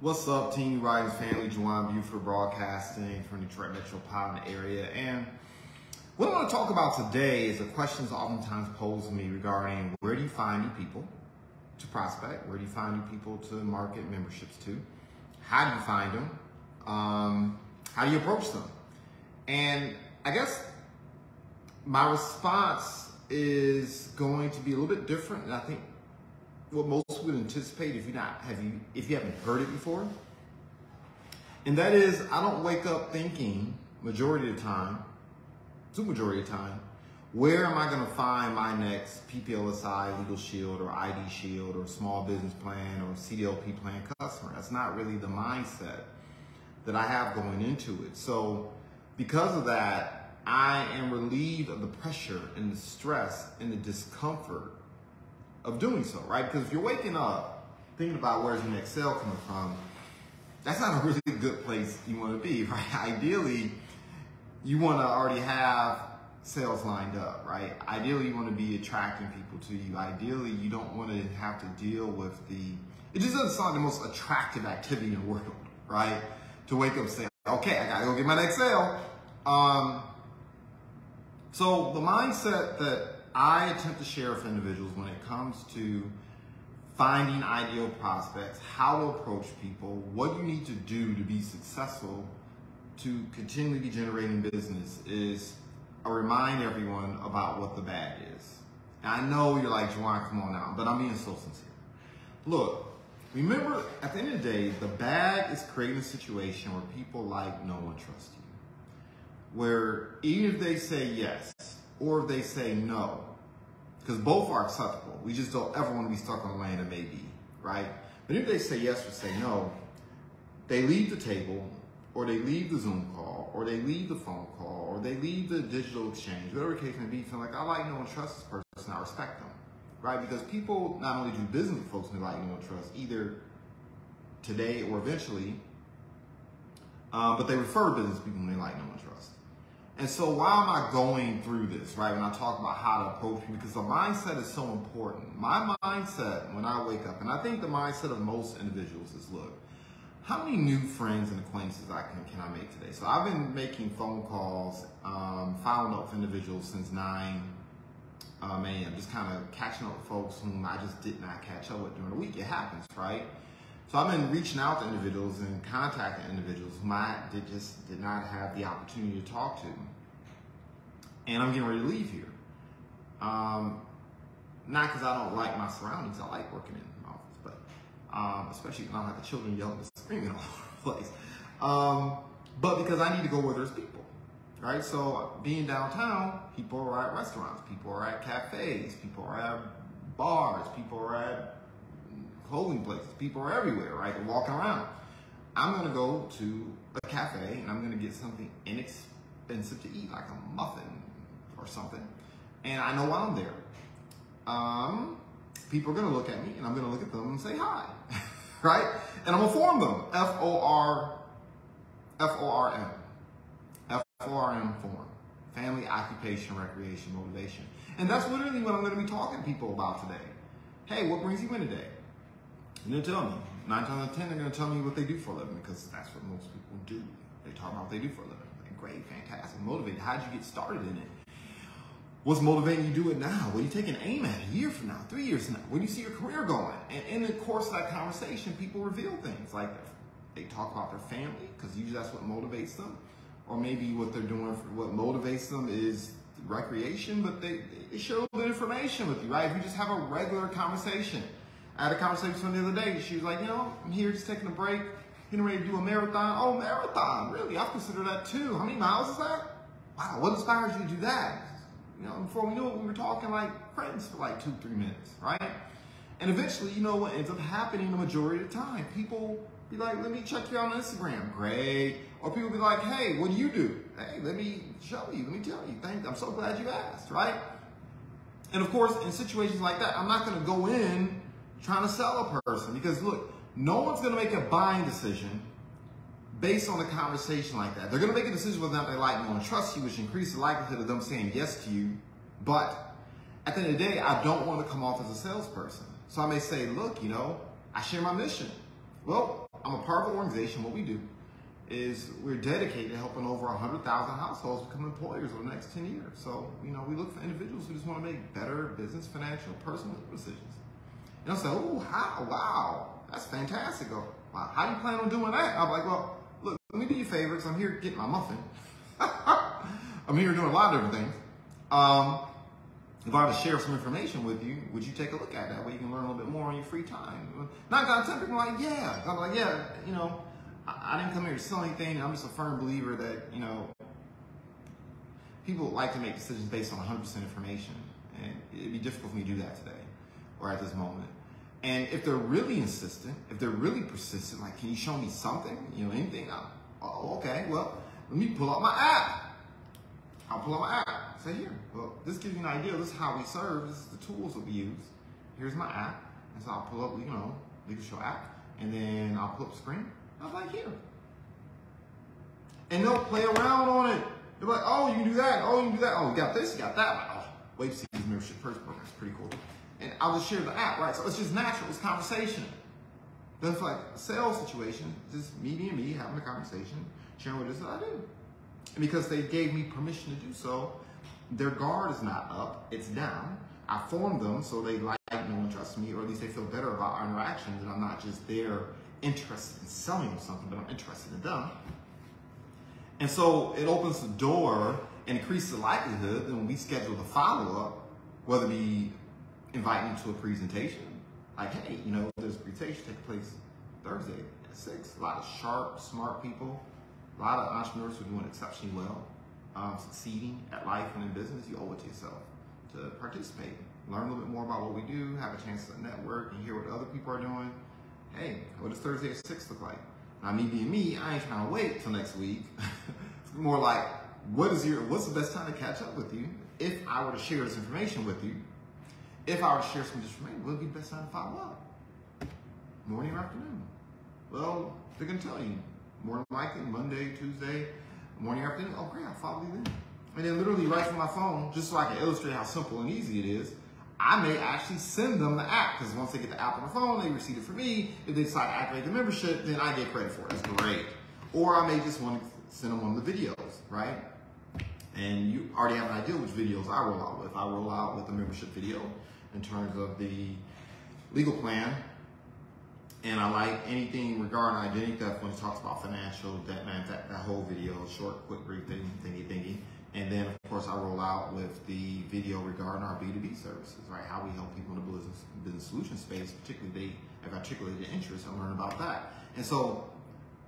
What's up, Team Riders family? Juwan Buford broadcasting from the Detroit metropolitan area. And what I want to talk about today is the questions oftentimes posed to me regarding where do you find new people to prospect? Where do you find new people to market memberships to? How do you find them? How do you approach them? And I guess my response is going to be a little bit different, and I think what most would anticipate if you haven't heard it before. And that is, I don't wake up thinking majority of the time, where am I going to find my next PPLSI, Legal Shield, or ID Shield, or Small Business Plan, or CDLP Plan customer? That's not really the mindset that I have going into it. So because of that, I am relieved of the pressure and the stress and the discomfort of doing so, right? Because if you're waking up thinking about where's the next sale coming from, that's not a really good place you want to be, right? Ideally, you want to already have sales lined up, right? Ideally, you want to be attracting people to you. Ideally, you don't want to have to deal with it just doesn't sound like the most attractive activity in the world, right? To wake up and say, okay, I gotta go get my next sale. So the mindset that I attempt to share with individuals when it comes to finding ideal prospects, how to approach people, what you need to do to be successful to continually be generating business is I remind everyone about what the bag is. And I know you're like, Juwan, come on now, but I'm being so sincere. Look, remember, at the end of the day, the bag is creating a situation where people like, no one trusts you. Where even if they say yes, or if they say no, because both are acceptable. We just don't ever want to be stuck on the lane that may be, right? But if they say yes or say no, they leave the table, or they leave the Zoom call, or they leave the phone call, or they leave the digital exchange, whatever the case may be, feeling like, I like, know, and trust this person, I respect them, right? Because people not only do business with folks who like, know, and trust, either today or eventually, but they refer business people when they like, know, and trust. And so why am I going through this, right? When I talk about how to approach people, because the mindset is so important. My mindset when I wake up, and I think the mindset of most individuals is, look, how many new friends and acquaintances can I make today? So I've been making phone calls, following up with individuals since 9 a.m., just kind of catching up with folks whom I just did not catch up with during the week. It happens, right? So I've been reaching out to individuals and contacting individuals whom I just did not have the opportunity to talk to. And I'm getting ready to leave here. Not because I don't like my surroundings. I like working in the office, but especially when I don't have the children yelling and screaming all over the place. But because I need to go where there's people, right? So being downtown, people are at restaurants, people are at cafes, people are at bars, people are at clothing places, people are everywhere, right? They're walking around. I'm gonna go to a cafe and I'm gonna get something inexpensive to eat, like a muffin or something. And I know while I'm there, people are gonna look at me and I'm gonna look at them and say hi, right? And I'm gonna form them, F-O-R-M form, family, occupation, recreation, motivation. And that's literally what I'm gonna be talking to people about today. Hey, what brings you in today? And they'll tell me. 9 times out of 10, they're going to tell me what they do for a living, because that's what most people do. They talk about what they do for a living. Like, great, fantastic, motivated. How'd you get started in it? What's motivating you to do it now? What are you taking aim at a year from now, 3 years from now? Where do you see your career going? And in the course of that conversation, people reveal things like they talk about their family, because usually that's what motivates them. Or maybe what they're doing, what motivates them is recreation, but they share a little bit of information with you, right? If you just have a regular conversation. I had a conversation with her the other day. She was like, I'm here just taking a break, getting ready to do a marathon. Oh, marathon, really? I consider that too. How many miles is that? Wow, what inspires you to do that? Before we knew it, we were talking like friends for like 2-3 minutes, right? And eventually, what ends up happening the majority of the time? People be like, let me check you out on Instagram. Great. Or people be like, hey, what do you do? Hey, let me show you, let me tell you. I'm so glad you asked, right? And of course, in situations like that, I'm not gonna go in trying to sell a person, because look, no one's going to make a buying decision based on a conversation like that. They're going to make a decision whether or not they like, know, and trust you, which increases the likelihood of them saying yes to you. But at the end of the day, I don't want to come off as a salesperson. So I may say, look, I share my mission. Well, I'm a part of an organization. What we do is we're dedicated to helping over 100,000 households become employers over the next 10 years. So, we look for individuals who just want to make better business, financial, personal decisions. And I'll say, oh, how? Wow, that's fantastic. Go, wow, how do you plan on doing that? I'm like, well, look, let me do you a favor, because I'm here getting my muffin. I'm here doing a lot of different things. If I were to share some information with you, would you take a look at that? Way you can learn a little bit more on your free time. 9 out of 10 people are like, yeah. I'm like, yeah, I didn't come here to sell anything. I'm just a firm believer that, people like to make decisions based on 100% information. And it'd be difficult for me to do that today or at this moment. And if they're really insistent, if they're really persistent, like, can you show me something? Anything? Oh, okay, well, let me pull out my app. I'll pull out my app. Say, here, well, this gives you an idea. This is how we serve. This is the tools that we use. Here's my app. And so I'll pull up, Legal Show app. And then I'll pull up the screen. I was like, here. And they'll play around on it. They're like, oh, you can do that. Oh, you can do that. Oh, you got this, you got that. Like, oh, Wave Series membership purchase program is pretty cool. And I'll just share the app, right? So it's just natural. It's conversation. Then it's like a sales situation. Just me being me, having a conversation, sharing what it is that I do. And because they gave me permission to do so, their guard is not up, it's down. I formed them so they like me and trust me, or at least they feel better about our interactions, and I'm not just there interested in selling them something, but I'm interested in them. And so it opens the door and increases the likelihood that when we schedule the follow-up, whether it be inviting you to a presentation, like, hey, there's a presentation taking place Thursday at 6. A lot of sharp, smart people, a lot of entrepreneurs who are doing exceptionally well, succeeding at life and in business. You owe it to yourself to participate, learn a little bit more about what we do, have a chance to network and hear what other people are doing. Hey, what does Thursday at 6 look like? Now, me being me, I ain't trying to wait till next week. It's more like, what's the best time to catch up with you? If I were to share this information with you, if I were to share some information, what would be the best time to follow up? Morning or afternoon? Well, they're going to tell you. More than likely, Monday, Tuesday, morning or afternoon. Oh, great, I'll follow you then. And then literally right from my phone, just so I can illustrate how simple and easy it is, I may actually send them the app, because once they get the app on their phone, they receive it from me. If they decide to activate the membership, then I get credit for it. It's great. Or I may just want to send them one of the videos, right? And you already have an idea which videos I roll out with. I roll out with the membership video in terms of the legal plan. And I like anything regarding identity theft when it talks about financial, that whole video, short, quick, brief, thingy. And then, of course, I roll out with the video regarding our B2B services, right? How we help people in the business solution space, particularly they have articulated interest and learn about that. And so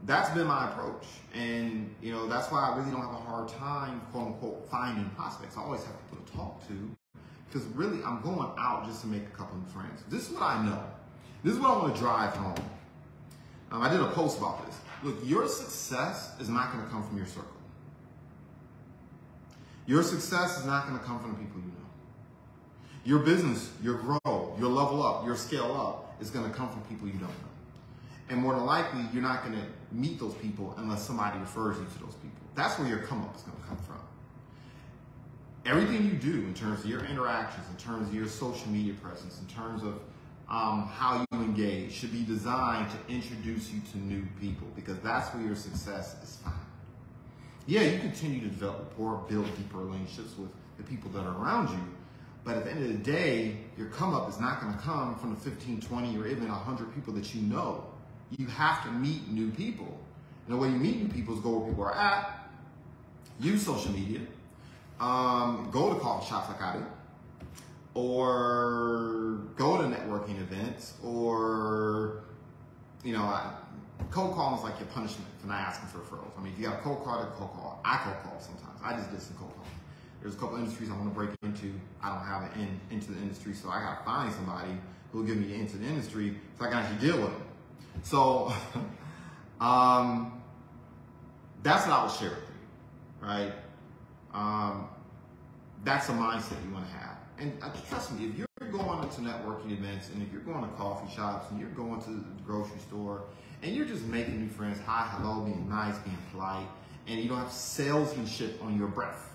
that's been my approach. And, that's why I really don't have a hard time, quote unquote, finding prospects. I always have people to talk to, because really I'm going out just to make a couple of friends. This is what I know. This is what I want to drive home. I did a post about this. Look, your success is not going to come from your circle. Your success is not going to come from the people you know. Your business, your grow, your level up, your scale up is going to come from people you don't know. And more than likely, you're not going to meet those people unless somebody refers you to those people. That's where your come up is going to come from. Everything you do in terms of your interactions, in terms of your social media presence, in terms of how you engage should be designed to introduce you to new people, because that's where your success is found. Yeah, you continue to develop rapport, build deeper relationships with the people that are around you, but at the end of the day, your come up is not going to come from the 15, 20, or even 100 people that you know. You have to meet new people. And the way you meet new people is go where people are at, use social media, go to coffee shops like I do, or go to networking events, or, cold calling is like your punishment for not asking for referrals. I mean, if you got a cold call, then cold call. I cold call sometimes. I just did some cold calling. There's a couple industries I want to break into. I don't have an into the industry, so I got to find somebody who will give me an into the industry so I can actually deal with them. So, that's what I would share with you, right? That's a mindset you want to have. And trust me, if you're going to networking events, and if you're going to coffee shops, and you're going to the grocery store, and you're just making new friends, hi, hello, being nice, being polite, and you don't have salesmanship on your breath,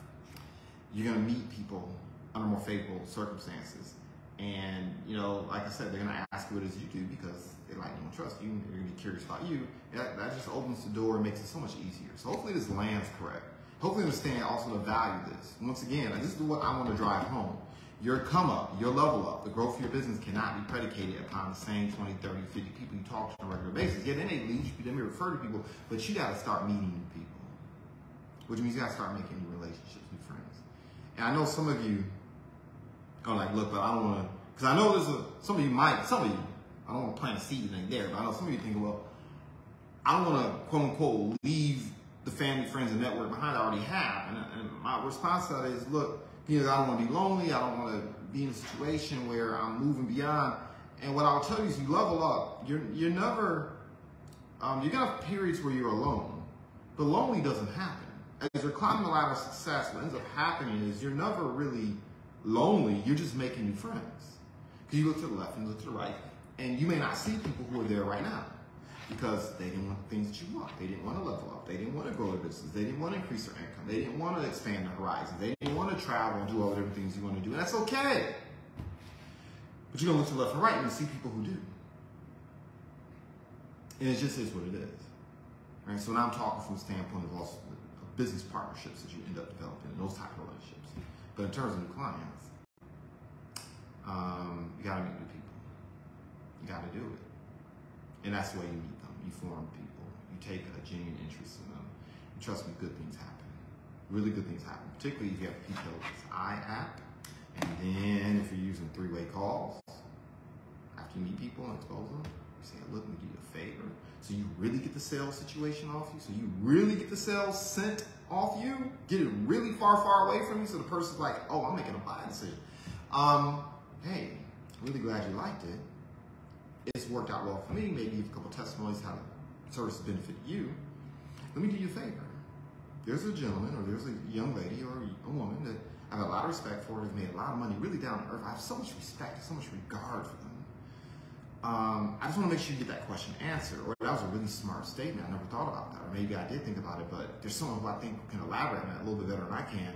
you're going to meet people under more favorable circumstances. And, you know, like I said, they're going to ask you what it is you do because they like you and trust you. They're going to be curious about you. That just opens the door and makes it so much easier. So hopefully this lands correct. Hopefully you understand also the value of this. Once again, this is what I want to drive home. Your come up, your level up, the growth of your business cannot be predicated upon the same 20, 30, 50 people you talk to on a regular basis. Yeah, they may lead you, they may refer to people, but you got to start meeting new people, which means you got to start making new relationships, new friends. And I know some of you are like, look, but I don't want to, because I know some of you, I don't want to plant a seed that ain't there, but I know some of you think, well, I don't want to, quote unquote, leave the family, friends, and network behind I already have. And my response to that is, look, I don't want to be lonely. I don't want to be in a situation where I'm moving beyond. And what I'll tell you is, you level up. You're never, you're gonna have periods where you're alone, but lonely doesn't happen. As you're climbing the ladder of success, what ends up happening is you're never really lonely. You're just making new friends. Because you look to the left and you look to the right, and you may not see people who are there right now, because they didn't want the things that you want. They didn't want to level up. They didn't want to grow their business. They didn't want to increase their income. They didn't want to expand their horizons. They didn't want to travel and do all the different things you want to do. And that's okay. But you're going to look to the left and right and you see people who do. And it just is what it is. Right? So now I'm talking from the standpoint of also business partnerships that you end up developing and those type of relationships. But in terms of new clients, you got to meet new people. You got to do it. And that's the way you meet them. You form people. You take a genuine interest in them. And trust me, good things happen. Really good things happen. Particularly if you have KPIs app. And then if you're using three-way calls, after you meet people and expose them, you say, look, let me do you a favor. So you really get the sales situation off you. So you really get the sales sent off you. Get it really far, far away from you. So the person's like, oh, I'm making a buy decision. Hey, really glad you liked it. It's worked out well for me. Maybe you have a couple testimonies how the service benefited you. Let me do you a favor. There's a gentleman or there's a young lady or a woman that I have a lot of respect for, has made a lot of money, really down to earth. I have so much respect, so much regard for them. I just want to make sure you get that question answered. Or that was a really smart statement. I never thought about that. Or maybe I did think about it, but there's someone who I think can elaborate on that a little bit better than I can.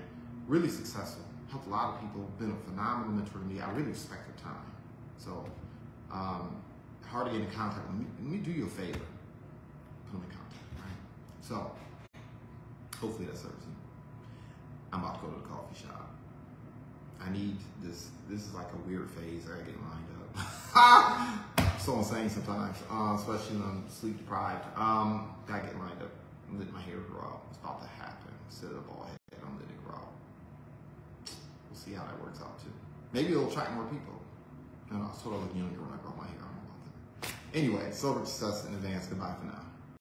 Really successful. Helped a lot of people. Been a phenomenal mentor to me. I really respect her time. So, hard to get in contact. Let me do you a favor. Put them in contact, right? So, hopefully that serves you. I'm about to go to the coffee shop. I need this. This is like a weird phase. I gotta get lined up. So insane sometimes, especially when I'm sleep deprived. Gotta get lined up. I'm letting my hair grow. It's about to happen. Instead of a bald head, I'm letting it grow. We'll see how that works out too. Maybe it'll attract more people. I sort of look younger when I grow my hair. I don't know about that. Anyway, so success in advance. Goodbye for now.